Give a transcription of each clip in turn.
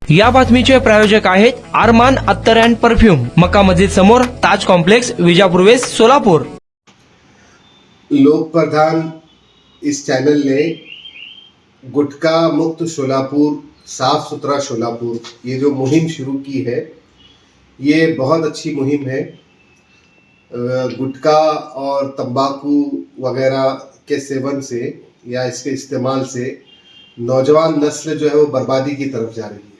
या बातमीचे प्रायोजक आहेत आरमान अत्तर अँड परफ्यूम, मक्का मस्जिद समोर, ताज कॉम्प्लेक्स, विजापूर वेस्ट, सोलापूर। लोक प्रधान इस चैनल ने गुटखा मुक्त शोलापुर, साफ सुथरा शोलापुर, ये जो मुहिम शुरू की है, ये बहुत अच्छी मुहिम है। गुटखा और तंबाकू वगैरह के सेवन से या इसके इस्तेमाल से नौजवान नस्ल जो है वो बर्बादी की तरफ जा रही है।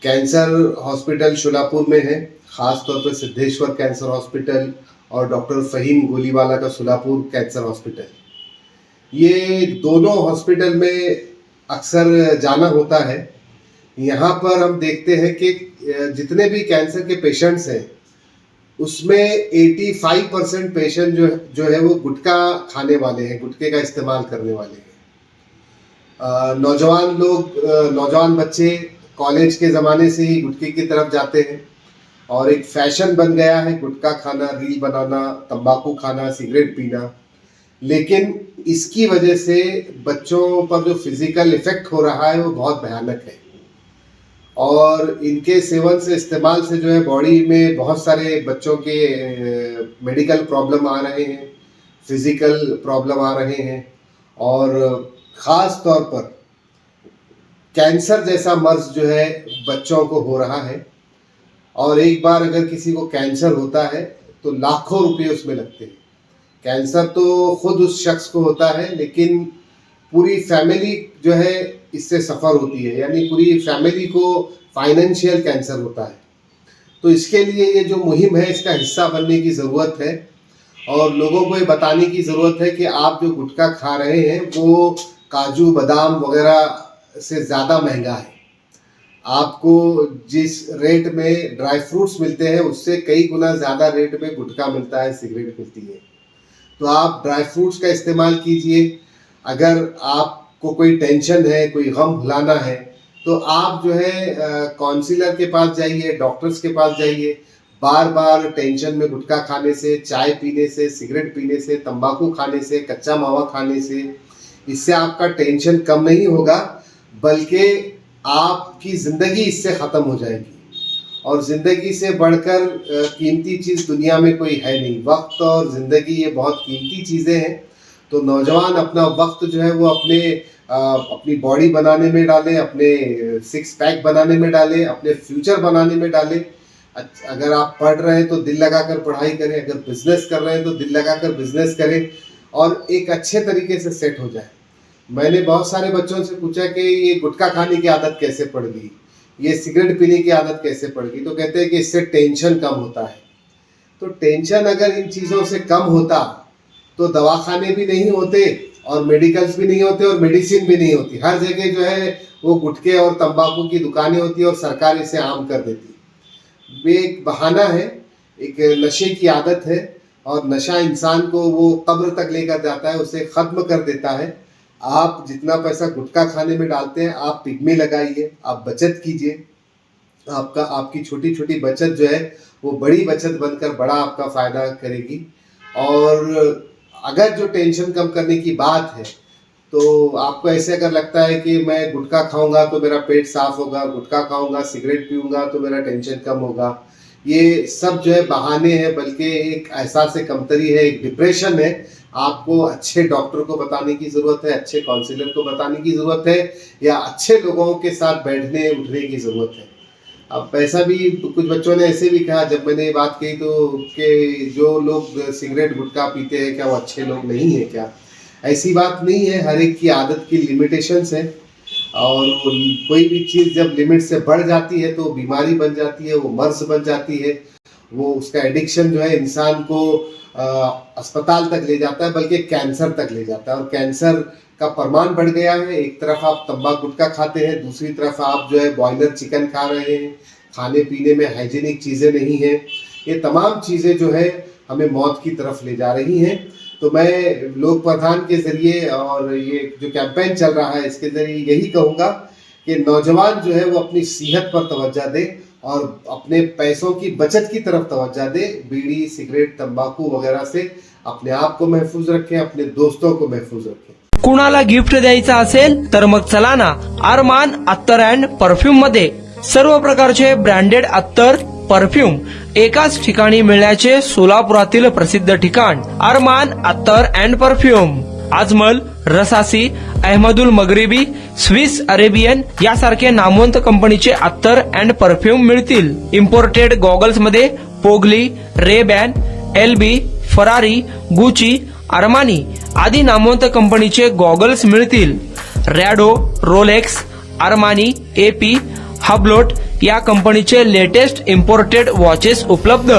कैंसर हॉस्पिटल शोलापुर में है, ख़ास तौर पर सिद्धेश्वर कैंसर हॉस्पिटल और डॉक्टर फ़हीम गोलीवाला का सोलापुर कैंसर हॉस्पिटल, ये दोनों हॉस्पिटल में अक्सर जाना होता है। यहाँ पर हम देखते हैं कि जितने भी कैंसर के पेशेंट्स हैं उसमें 85% पेशेंट जो है वो गुटखा खाने वाले हैं, गुटखे का इस्तेमाल करने वाले हैं। नौजवान लोग, नौजवान बच्चे कॉलेज के ज़माने से ही गुटखे की तरफ जाते हैं और एक फैशन बन गया है गुटखा खाना, रील बनाना, तंबाकू खाना, सिगरेट पीना। लेकिन इसकी वजह से बच्चों पर जो फिजिकल इफेक्ट हो रहा है वो बहुत भयानक है और इनके सेवन से, इस्तेमाल से जो है बॉडी में बहुत सारे बच्चों के मेडिकल प्रॉब्लम आ रहे हैं, फिजिकल प्रॉब्लम आ रहे हैं और ख़ास तौर पर कैंसर जैसा मर्ज जो है बच्चों को हो रहा है। और एक बार अगर किसी को कैंसर होता है तो लाखों रुपए उसमें लगते हैं। कैंसर तो खुद उस शख्स को होता है, लेकिन पूरी फैमिली जो है इससे सफ़र होती है, यानी पूरी फैमिली को फाइनेंशियल कैंसर होता है। तो इसके लिए ये जो मुहिम है इसका हिस्सा बनने की ज़रूरत है और लोगों को ये बताने की ज़रूरत है कि आप जो गुटखा खा रहे हैं वो काजू बादाम वगैरह से ज़्यादा महंगा है। आपको जिस रेट में ड्राई फ्रूट्स मिलते हैं उससे कई गुना ज़्यादा रेट में गुटखा मिलता है, सिगरेट मिलती है। तो आप ड्राई फ्रूट्स का इस्तेमाल कीजिए। अगर आपको कोई टेंशन है, कोई गम भुलाना है, तो आप जो है काउंसलर के पास जाइए, डॉक्टर्स के पास जाइए। बार बार टेंशन में गुटखा खाने से, चाय पीने से, सिगरेट पीने से, तंबाकू खाने से, कच्चा मावा खाने से, इससे आपका टेंशन कम नहीं होगा, बल्कि आपकी ज़िंदगी इससे ख़त्म हो जाएगी। और ज़िंदगी से बढ़कर कीमती चीज़ दुनिया में कोई है नहीं। वक्त और ज़िंदगी ये बहुत कीमती चीज़ें हैं। तो नौजवान अपना वक्त जो है वो अपनी बॉडी बनाने में डालें, अपने सिक्स पैक बनाने में डालें, अपने फ्यूचर बनाने में डालें। अगर आप पढ़ रहे हैं तो दिल लगाकर पढ़ाई करें, अगर बिजनेस कर रहे हैं तो दिल लगाकर बिजनेस करें और एक अच्छे तरीके से सेट हो जाए। मैंने बहुत सारे बच्चों से पूछा कि ये गुटखा खाने की आदत कैसे पड़ गई, ये सिगरेट पीने की आदत कैसे पड़ गई, तो कहते हैं कि इससे टेंशन कम होता है। तो टेंशन अगर इन चीज़ों से कम होता तो दवाखाने भी नहीं होते और मेडिकल्स भी नहीं होते और मेडिसिन भी नहीं होती। हर जगह जो है वो गुटखे और तंबाकू की दुकानें होती और सरकार इसे आम कर देती। ये एक बहाना है, एक नशे की आदत है और नशा इंसान को वो कब्र तक लेकर जाता है, उसे ख़त्म कर देता है। आप जितना पैसा गुटखा खाने में डालते हैं, आप पिग्मी लगाइए, आप बचत कीजिए। आपकी छोटी छोटी बचत जो है वो बड़ी बचत बनकर बड़ा आपका फ़ायदा करेगी। और अगर जो टेंशन कम करने की बात है तो आपको ऐसे अगर लगता है कि मैं गुटखा खाऊंगा तो मेरा पेट साफ होगा, गुटखा खाऊंगा, सिगरेट पीऊंगा तो मेरा टेंशन कम होगा, ये सब जो है बहाने हैं, बल्कि एक एहसास कमतरी है, एक डिप्रेशन है। आपको अच्छे डॉक्टर को बताने की ज़रूरत है, अच्छे काउंसलर को बताने की ज़रूरत है या अच्छे लोगों के साथ बैठने उठने की ज़रूरत है। अब ऐसा भी कुछ बच्चों ने ऐसे भी कहा जब मैंने ये बात कही तो कि जो लोग सिगरेट गुटखा पीते हैं क्या वो अच्छे लोग नहीं है क्या? ऐसी बात नहीं है। हर एक की आदत की लिमिटेशंस है और कोई भी चीज़ जब लिमिट से बढ़ जाती है तो बीमारी बन जाती है, वो मर्ज बन जाती है, वो उसका एडिक्शन जो है इंसान को अस्पताल तक ले जाता है, बल्कि कैंसर तक ले जाता है। और कैंसर का प्रमाण बढ़ गया है। एक तरफ आप तंबाकू गुटखा खाते हैं, दूसरी तरफ आप जो है बॉयलर चिकन खा रहे हैं, खाने पीने में हाइजीनिक चीज़ें नहीं हैं। ये तमाम चीज़ें जो है हमें मौत की तरफ ले जा रही हैं। तो मैं लोक प्रधान के ज़रिए और ये जो कैंपेन चल रहा है इसके ज़रिए यही कहूँगा कि नौजवान जो है वो अपनी सेहत पर तवज्जो दे और अपने पैसों की बचत की तरफ तवज्जो दे। बीड़ी, सिगरेट, तंबाकू वगैरह से अपने आप को महफूज रखें, अपने दोस्तों को महफूज रखें। कुणाला गिफ्ट द्यायचं असेल तर मग चला ना अरमान अत्तर अँड परफ्यूम मध्ये सर्व प्रकारचे ब्रँडेड अत्तर परफ्यूम एकाच ठिकाणी मिळण्याचे सोलापुरातील प्रसिद्ध ठिकाण Armaan attar and perfume. Ajmal, Rasasi, Ahmed Al Maghribi, Swiss Arabian यासारखे नामवंत कंपनीचे अत्तर अँड परफ्यूम मिळतील. इम्पोर्टेड गॉगल्स मध्ये पोगली, Ray Ban, LB, Ferrari, Gucci, Armani आदी नामवंत कंपनीचे गॉगल्स मिळतील. Rado, Rolex, Armani, AP, Hublot या कंपनीचे लेटेस्ट इम्पोर्टेड वॉचेस उपलब्ध.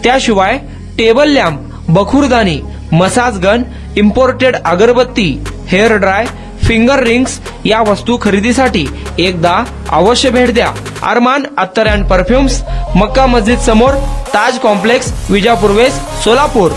त्याशिवाय टेबल लॅम्प, बखुरदानी, मसाज गन, इम्पोर्टेड अगरबत्ती, हेअर ड्राय, फिंगर रिंग्स या वस्तू खरेदीसाठी एकदा अवश्य भेट द्या. अरमान अत्तर अँड परफ्युम्स, मक्का मस्जिद समोर, ताज कॉम्प्लेक्स, विजापूर वेस्ट, सोलापूर.